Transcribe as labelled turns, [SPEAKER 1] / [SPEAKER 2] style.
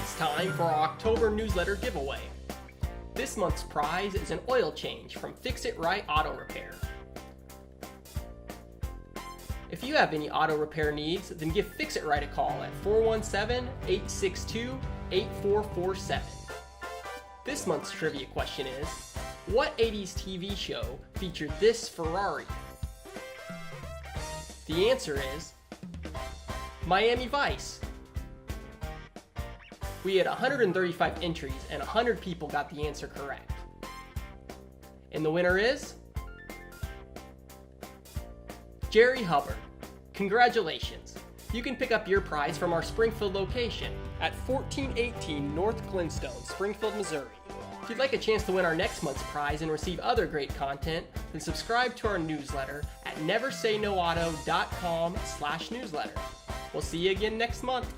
[SPEAKER 1] It's time for our October newsletter giveaway. This month's prize is an oil change from Fix It Right Auto Repair. If you have any auto repair needs, then give Fix It Right a call at 417-862-8447. This month's trivia question is, what 80s TV show featured this Ferrari? The answer is Miami Vice. We had 135 entries and 100 people got the answer correct. And the winner is Jerry Hubbard. Congratulations! You can pick up your prize from our Springfield location at 1418 North Glenstone, Springfield, Missouri. If you'd like a chance to win our next month's prize and receive other great content, then subscribe to our newsletter at neversaynoauto.com/newsletter. We'll see you again next month.